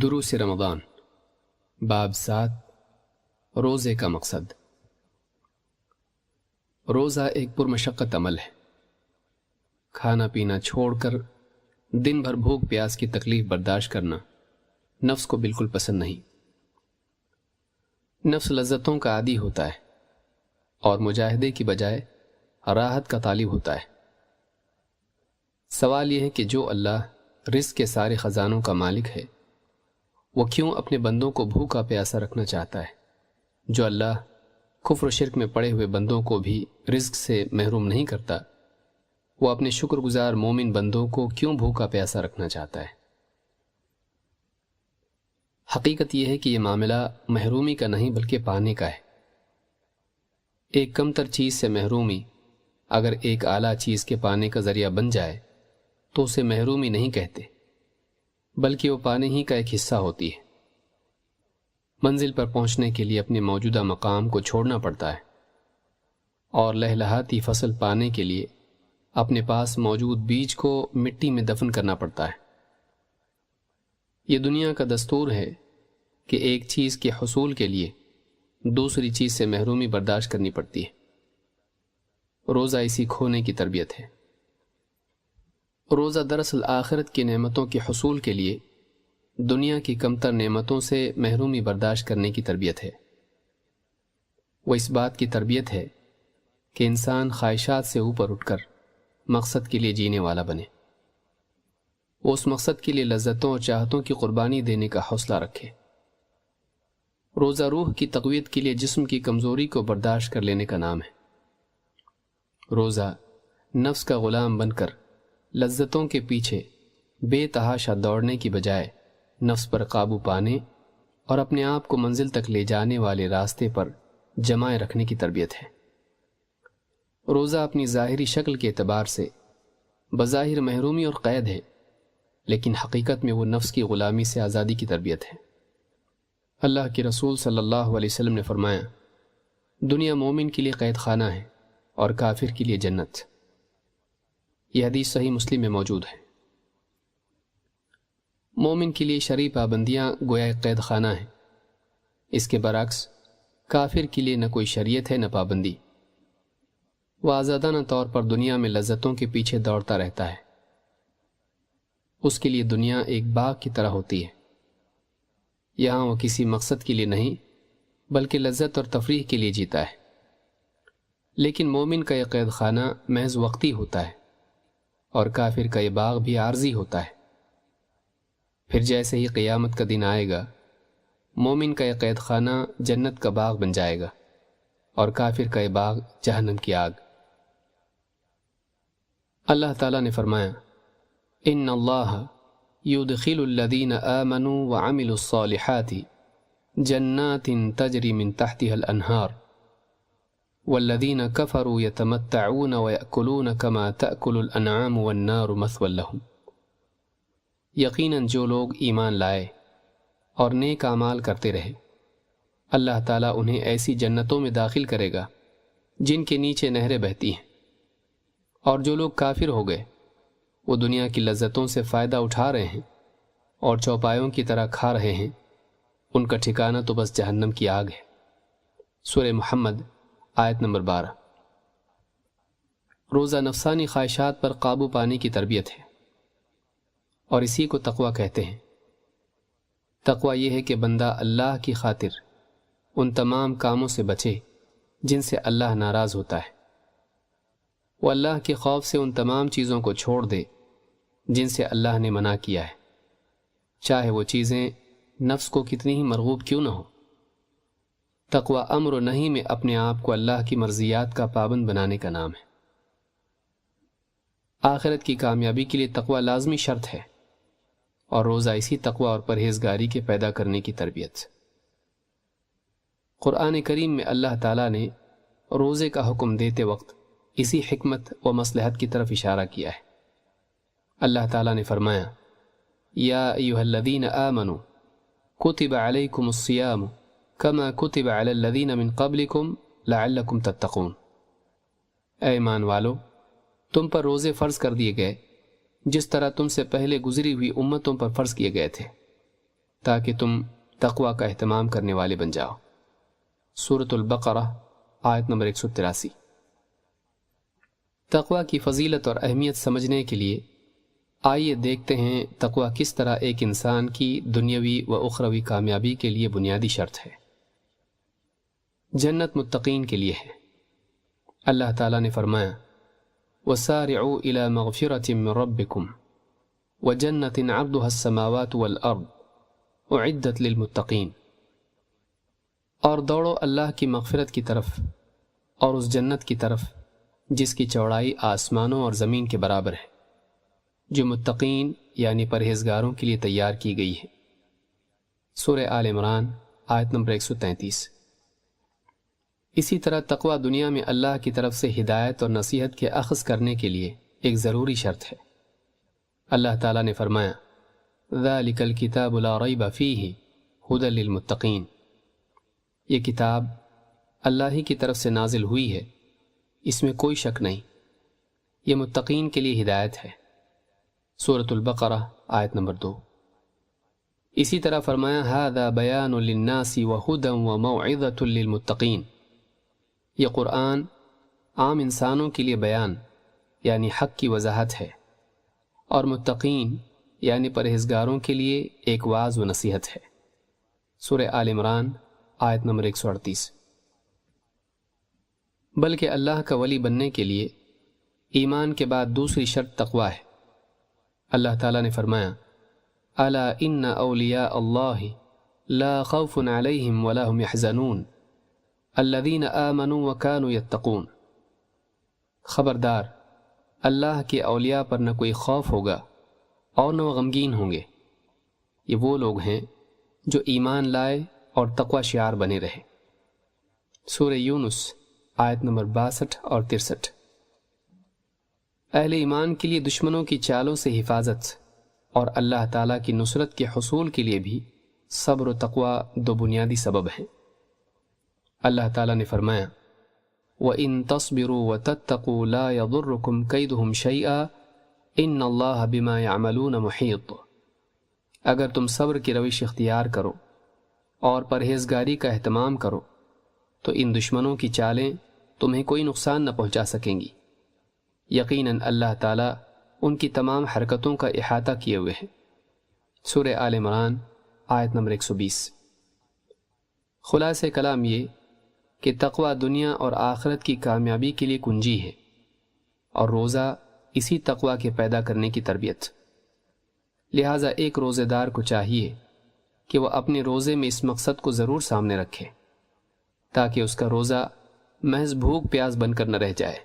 دروس رمضان باب 7 روزے کا مقصد۔ روزہ ایک پرمشقت عمل ہے۔ کھانا پینا چھوڑ کر دن بھر بھوک پیاس کی تکلیف برداشت کرنا نفس کو بالکل پسند نہیں۔ نفس لذتوں کا عادی ہوتا ہے اور مجاہدے کی بجائے راحت کا طالب ہوتا ہے۔ سوال یہ ہے کہ جو اللہ رزق کے سارے خزانوں کا مالک ہے وہ کیوں اپنے بندوں کو بھوکا پیاسا رکھنا چاہتا ہے؟ جو اللہ کفر و شرک میں پڑے ہوئے بندوں کو بھی رزق سے محروم نہیں کرتا، وہ اپنے شکر گزار مومن بندوں کو کیوں بھوکا پیاسا رکھنا چاہتا ہے؟ حقیقت یہ ہے کہ یہ معاملہ محرومی کا نہیں بلکہ پانے کا ہے۔ ایک کمتر چیز سے محرومی اگر ایک اعلیٰ چیز کے پانے کا ذریعہ بن جائے تو اسے محرومی نہیں کہتے، بلکہ وہ پانے ہی کا ایک حصہ ہوتی ہے۔ منزل پر پہنچنے کے لیے اپنے موجودہ مقام کو چھوڑنا پڑتا ہے، اور لہلہاتی فصل پانے کے لیے اپنے پاس موجود بیج کو مٹی میں دفن کرنا پڑتا ہے۔ یہ دنیا کا دستور ہے کہ ایک چیز کے حصول کے لیے دوسری چیز سے محرومی برداشت کرنی پڑتی ہے۔ روزہ اسی کھونے کی تربیت ہے۔ روزہ دراصل آخرت کی نعمتوں کے حصول کے لیے دنیا کی کمتر نعمتوں سے محرومی برداشت کرنے کی تربیت ہے۔ وہ اس بات کی تربیت ہے کہ انسان خواہشات سے اوپر اٹھ کر مقصد کے لیے جینے والا بنے۔ وہ اس مقصد کے لیے لذتوں اور چاہتوں کی قربانی دینے کا حوصلہ رکھے۔ روزہ روح کی تقویت کے لیے جسم کی کمزوری کو برداشت کر لینے کا نام ہے۔ روزہ نفس کا غلام بن کر لذتوں کے پیچھے بے تحاشا دوڑنے کی بجائے نفس پر قابو پانے اور اپنے آپ کو منزل تک لے جانے والے راستے پر جمائے رکھنے کی تربیت ہے۔ روزہ اپنی ظاہری شکل کے اعتبار سے بظاہر محرومی اور قید ہے، لیکن حقیقت میں وہ نفس کی غلامی سے آزادی کی تربیت ہے۔ اللہ کے رسول صلی اللہ علیہ وسلم نے فرمایا، دنیا مومن کے لیے قید خانہ ہے اور کافر کے لیے جنت۔ یہ حدیث صحیح مسلم میں موجود ہے۔ مومن کے لیے شرعی پابندیاں گویا ایک قید خانہ ہیں، اس کے برعکس کافر کے لیے نہ کوئی شریعت ہے نہ پابندی۔ وہ آزادانہ طور پر دنیا میں لذتوں کے پیچھے دوڑتا رہتا ہے۔ اس کے لیے دنیا ایک باغ کی طرح ہوتی ہے۔ یہاں وہ کسی مقصد کے لیے نہیں بلکہ لذت اور تفریح کے لیے جیتا ہے۔ لیکن مومن کا یہ قید خانہ محض وقتی ہوتا ہے اور کافر کا یہ باغ بھی عارضی ہوتا ہے۔ پھر جیسے ہی قیامت کا دن آئے گا، مومن کا یہ قید خانہ جنت کا باغ بن جائے گا اور کافر کا یہ باغ جہنم کی آگ۔ اللہ تعالیٰ نے فرمایا، ان اللہ یدخل الذین آمنوا وعملوا الصالحات جنات تجری من تحتها الانہار والذین کفروا یتمتعون ویأکلون کما تأکل الانعام والنار مثوی لہم۔ یقیناً جو لوگ ایمان لائے اور نیک اعمال کرتے رہے، اللہ تعالیٰ انہیں ایسی جنتوں میں داخل کرے گا جن کے نیچے نہریں بہتی ہیں، اور جو لوگ کافر ہو گئے وہ دنیا کی لذتوں سے فائدہ اٹھا رہے ہیں اور چوپایوں کی طرح کھا رہے ہیں، ان کا ٹھکانہ تو بس جہنم کی آگ ہے۔ سورہ محمد آیت نمبر 12۔ روزہ نفسانی خواہشات پر قابو پانے کی تربیت ہے، اور اسی کو تقویٰ کہتے ہیں۔ تقویٰ یہ ہے کہ بندہ اللہ کی خاطر ان تمام کاموں سے بچے جن سے اللہ ناراض ہوتا ہے۔ وہ اللہ کے خوف سے ان تمام چیزوں کو چھوڑ دے جن سے اللہ نے منع کیا ہے، چاہے وہ چیزیں نفس کو کتنی ہی مرغوب کیوں نہ ہو۔ تقویٰ امر و نہی میں اپنے آپ کو اللہ کی مرضیات کا پابند بنانے کا نام ہے۔ آخرت کی کامیابی کے لیے تقویٰ لازمی شرط ہے، اور روزہ اسی تقویٰ اور پرہیزگاری کے پیدا کرنے کی تربیت۔ قرآن کریم میں اللہ تعالیٰ نے روزے کا حکم دیتے وقت اسی حکمت و مصلحت کی طرف اشارہ کیا ہے۔ اللہ تعالیٰ نے فرمایا، یا ایھا الذین آمنوا کتب علیکم الصیام کما کتب علی الذین من قبلکم لعلکم تتقون۔ اے ایمان والو، تم پر روزے فرض کر دیے گئے جس طرح تم سے پہلے گزری ہوئی امتوں پر فرض کیے گئے تھے، تاکہ تم تقوی کا اہتمام کرنے والے بن جاؤ۔ سورۃ البقرہ آیت نمبر 183۔ تقوی کی فضیلت اور اہمیت سمجھنے کے لیے آئیے دیکھتے ہیں تقوی کس طرح ایک انسان کی دنیاوی و اخروی کامیابی کے لیے بنیادی شرط ہے۔ جنت متقین کے لیے ہے۔ اللہ تعالیٰ نے فرمایا وَسَارِعُوا إِلَى مَغْفِرَةٍ مِّن رَبِّكُمْ وَجَنَّةٍ عَرْضُهَا السَّمَاوَاتُ وَالْأَرْضُ أُعِدَّتْ لِلْمُتَّقِينَ، اور دوڑو اللہ کی مغفرت کی طرف اور اس جنت کی طرف جس کی چوڑائی آسمانوں اور زمین کے برابر ہے، جو متقین یعنی پرہیزگاروں کے لیے تیار کی گئی ہے۔ سورہ آل عمران آیت نمبر 133۔ اسی طرح تقوی دنیا میں اللہ کی طرف سے ہدایت اور نصیحت کے اخذ کرنے کے لیے ایک ضروری شرط ہے۔ اللہ تعالیٰ نے فرمایا ذَلِكَ الْكِتَابُ لَا رَيْبَ فِيهِ هُدًى لِّلْمُتَّقِينَ، یہ کتاب اللہ ہی کی طرف سے نازل ہوئی ہے، اس میں کوئی شک نہیں، یہ متقین کے لیے ہدایت ہے۔ سورۃ البقرہ آیت نمبر 2۔ اسی طرح فرمایا ھذا بیان للناس وہدی وموعظۃ للمتقین، یہ قرآن عام انسانوں کے لیے بیان یعنی حق کی وضاحت ہے، اور متقین یعنی پرہیزگاروں کے لیے ایک واعظ و نصیحت ہے۔ سورہ آل عمران آیت نمبر 138۔ بلکہ اللہ کا ولی بننے کے لیے ایمان کے بعد دوسری شرط تقوی ہے۔ اللہ تعالیٰ نے فرمایا الا ان اولیاء اللہ لا خوف علیہم ولا هم يحزنون الذین آمنوا وكانوا يتقون، خبردار اللہ کے اولیاء پر نہ کوئی خوف ہوگا اور نہ وہ غمگین ہوں گے، یہ وہ لوگ ہیں جو ایمان لائے اور تقوی شعار بنے رہے۔ سورہ یونس آیت نمبر 62 اور 63۔ اہل ایمان کے لیے دشمنوں کی چالوں سے حفاظت اور اللہ تعالیٰ کی نصرت کے حصول کے لیے بھی صبر و تقوی دو بنیادی سبب ہیں۔ اللہ تعالیٰ نے فرمایا وَإِن تَصْبِرُوا وَتَتَّقُوا لَا يَضُرُّكُمْ كَيْدُهُمْ شَيْئًا إِنَّ اللَّهَ بِمَا يَعْمَلُونَ مُحِيطٌ، اگر تم صبر کی روش اختیار کرو اور پرہیزگاری کا اہتمام کرو تو ان دشمنوں کی چالیں تمہیں کوئی نقصان نہ پہنچا سکیں گی، یقیناً اللہ تعالیٰ ان کی تمام حرکتوں کا احاطہ کیے ہوئے ہیں۔ سورہ آل عمران آیت نمبر 120۔ خلاصہ کلام یہ کہ تقوی دنیا اور آخرت کی کامیابی کے لیے کنجی ہے، اور روزہ اسی تقوی کے پیدا کرنے کی تربیت۔ لہٰذا ایک روزے دار کو چاہیے کہ وہ اپنے روزے میں اس مقصد کو ضرور سامنے رکھے تاکہ اس کا روزہ محض بھوک پیاس بن کر نہ رہ جائے۔